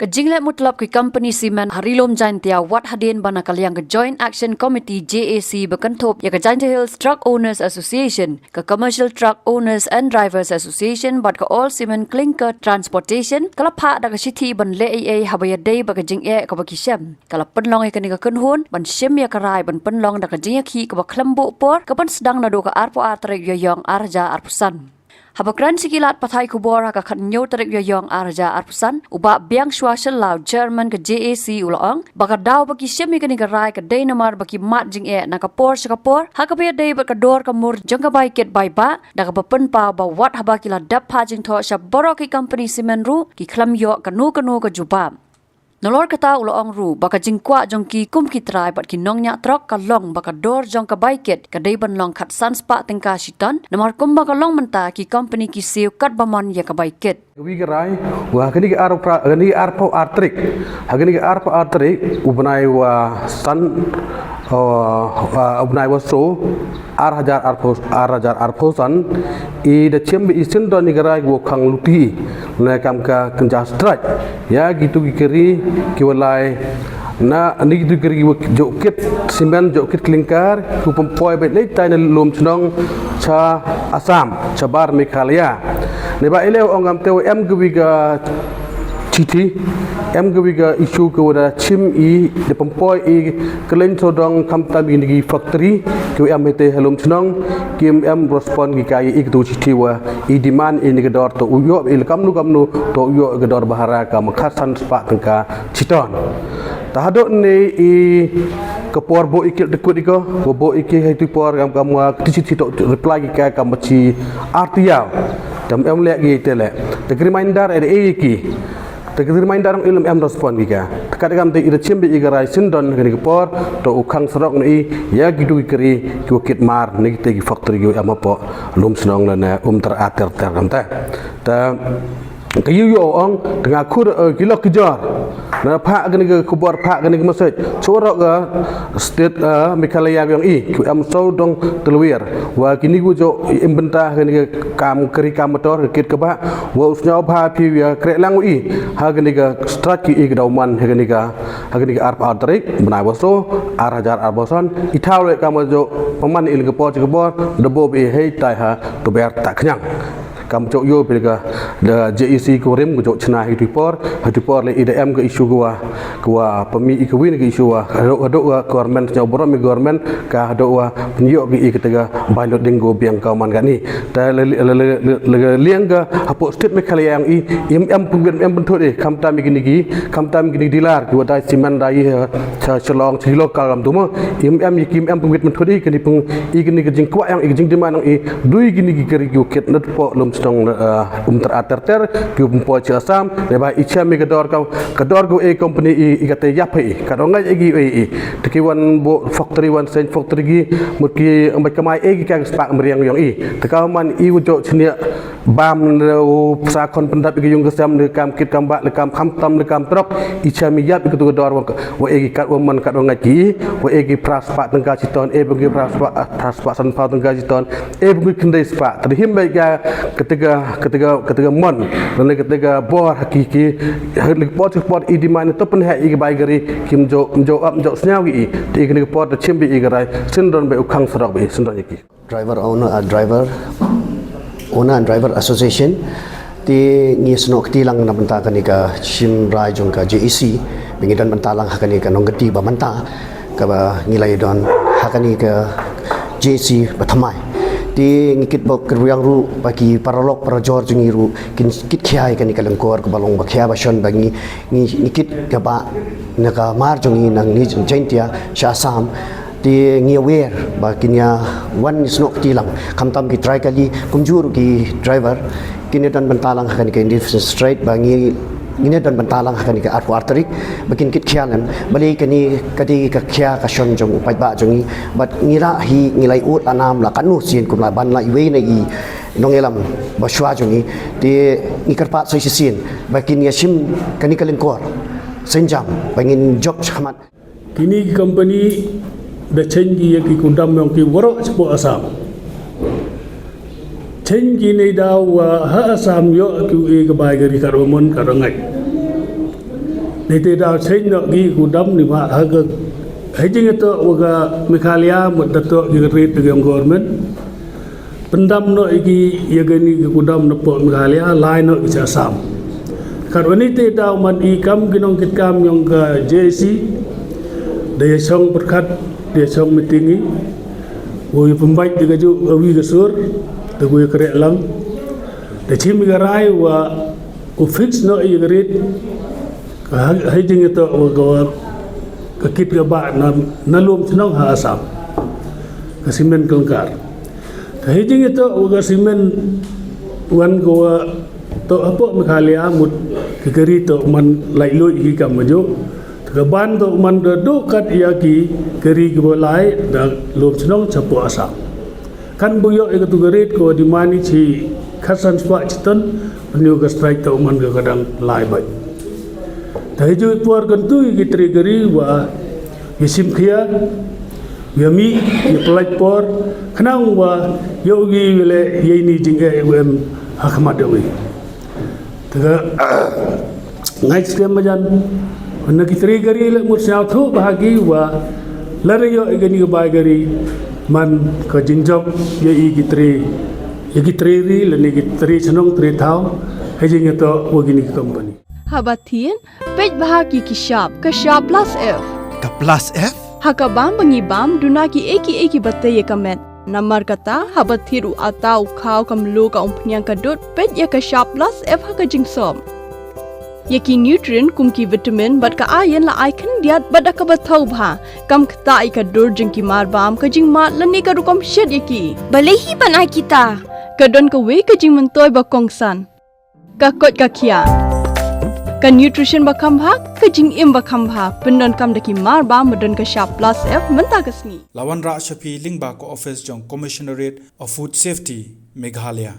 Kajinglet mutlap ki company semen harilom jaintia wat hadin bana kalyang ke Joint Action Committee JAC berkentop ya ke Jaintia Hills Truck Owners Association, ke Commercial Truck Owners and Drivers Association, bat ke All Cement Clinker Transportation, kala pak da ke city ban le AA habaya day ba ke jing e ke ba kisem. Kala penlong e ke ni ke kenhun ban shem ya karai ban penlong da ke jing ki ke ba klembo por ke ban sedang na do ke arpo atrek yoyong arja arpusan. Habakran sikilat pathai kubora ka khanyo tarik yoyong arja arpusan uba biang swasel lau German ke JAC ulaong baka daw baki syemi ka ni garai ka day namar baki mat jing e na kapor hakapaya day baka dor ka mur jang ka bai ket bai ba da ka papen pa ba wat habakila dap pa jing tho sha boro ki company semen ru ki khlam yo kanu ka juba. Nolor kata ulaong ru baka jingkwa jong ki kum ki trai bat ki nong nya trok ka long baka dor jong ka baiket ka dei ban long khat sans pa tengka shitan namar kum baka long menta ki company ki seu kat bamon ya ka baiket wi gerai wa kani arpo artrik hagani arpo artrik ubnai wa san ubnai wa so arhajar arpo san I da chem isin do ni gerai wo khang luti na kam ka kenja strike ya gitu gikeri kiwalai na ani gitu gikeri joket simen joket klingkar ku pempoi bet lei tai na lum chnong cha Assam chabar Meghalaya ne ba ele ongam te em gwiga titi em gwiga issue ko da chim I de pempoi I klen sodong kamta binigi factory ku em te halum chnong kim em respond gi kai I tu titi wa I demand I negedor to uyo il kamnu to uyo gedor bahara ka makhasan spa tengka citon tahadok ni I kepor bo ikil dekut iko bo iki hai tu por kam kamu titi to reply gi ka kamachi artiau dam em lek gi tele the reminder at iki the reminder ilum em respond gi ka kadang te ira chimbe igarai sindon gani kepor to ukhang serok ni ya gidu keri ki kit mar ni te gi factory gi amapo lum snong lana terater ter kamta ta kayu yo ong tengah kur kilok kejar na pak gani ke kubor pak gani ke masjid sorok ke state Meghalaya yang ku am so dong telwir wa kini ku jo imbenta gani ke kam keri kam motor kit ke ba wa usnya ba pi ya krek lang ha gani ke strat ki dauman gani ke arp atrik benai waso arajar arboson ithau le kam jo paman il ke por debo be hei tai ha to ber tak khnyang kam cok yo pilga da JEC ko rem ko cok chna hitipor le IDM ke isu gua pemi ikawin ke isu hado government nya borom government ka hado penyo ke iketega pilot dinggo biang kauman gani ta liang ga hapo state Meghalaya yang em punggen em bentuk kam tam gini dilar gua dai siman dai chelong lokal kam tumo em punggen bentuk kini pung igini ke jingkwa yang jing dimana dui gini gikeri ket net po stong terater ki umpo ci Assam le ba icha mi gedor go company I kate yapai kadonga egi teki wan bo factory wan sen factory gi mutki ambai kamai egi ka spak meriang yang teka man ujo chnia bam sa kon pendap gi yung gesam le kam kit kam ba le kam tam le kam trok icha mi yap ki gedor wa egi kat man kadonga ki wa egi praspak tengka citon bagi praspak san pa tengka citon bagi kendai spak terhim baik ga ketika mon dan ketika bor hakiki sport I di mana tu pun hai I bai gari kim jo snyawi ti ketika sport chimbi I garai sindon be ukhang serok be sindon iki driver owner and driver association ti ngi snok ti lang na banta kanika chim rai jong ka JEC bingidan banta lang hakani ka nong gati ba manta ka ba ngilai don hakani ka JEC bathamai ti ngikit bok keryang ru bagi paralok parajor jungi ru kit khiai kan ikalangkor ko balong bakhya bason bangi ngikit ka ba naka mar jungi nang ni jaintia Assam ti ngi aware ba kinya one snok tilang kamtam ki try kali kumjur ki driver kini dan bentalang kan ke straight bangi ini dan bentalang kan ke arterik bakin kit khialan bali kani kadi ka khia ka shon jong upai ba jongi bat ngira hi ngilai ut anam la kanu sin kum la ban la iwe na I nongelam ba shwa jongi ti ngikarpa so sin bakin yashim kani kalengkor senjam bangin job chamat kini company da changi ki kundam yang ki waro spo Assam changi nei da wa ha Assam yo ki e ga bai gari karomon karongai Nete dah chen nak gi kudam ni mak harga hejing itu waga Meghalaya datuk gi rate dengan government pendam nak igi ya gani gi kudam napok Meghalaya lain nak gi Assam kan wanita dah man ikam ginong kitkam yang ke JC dia song berkat dia song meetingi woi pembaik dia ju awi gesur te woi kerek lang de chim garai wa ku fix no i garit hejing itu waga kakit gaba na lum senong ha Assam ke simen kelengkar hejing itu waga simen wan ko to apa Meghalaya mut kegeri to man lailoi hi kam maju keban to man do kat ia ki geri ke bolai da lum senong chapo Assam kan buyo e tu gerit ko di mani chi khasan swa chiton penyu ke strike to man ke kadang lai bai dai ju puar kan tu ki trigeri wa yisim khia yami ye plaj por khnang wa yogi le yeni jinge em hakmat dewi taga ngai skem majan na ki trigeri le mur syau thu bahagi wa lare yo egani ke bai gari man ka jingjok ye i ki tri ri le ni ki tri chanong tri thau hejing to wagini company Habatin, pej bahagi ki sharp plus F. Ka plus F? Haka bam bangi bam dunaki eki batte ye kamet. Namar kata habathiru atau khau kam lo ka umpnyang ka dot pej ya ka sharp plus F haka jingsom. Yaki nutrient kum ki vitamin bat ka iron la icon diat bat ka bathau bha kam kta I ka dor jing ki mar bam ka jing mat lani ka rukom shed yaki. Balehi banai kita. Ka don ka we ka jing mentoy ba kongsan. Ka kot ka kia. Ka nutrition bakam bha ka jing im bakam bha pendon kam daki mar ba madon ka sharp plus F menta kasni Lawan Ra Shafi Lingba ko office jong Commissionerate of Food Safety Meghalaya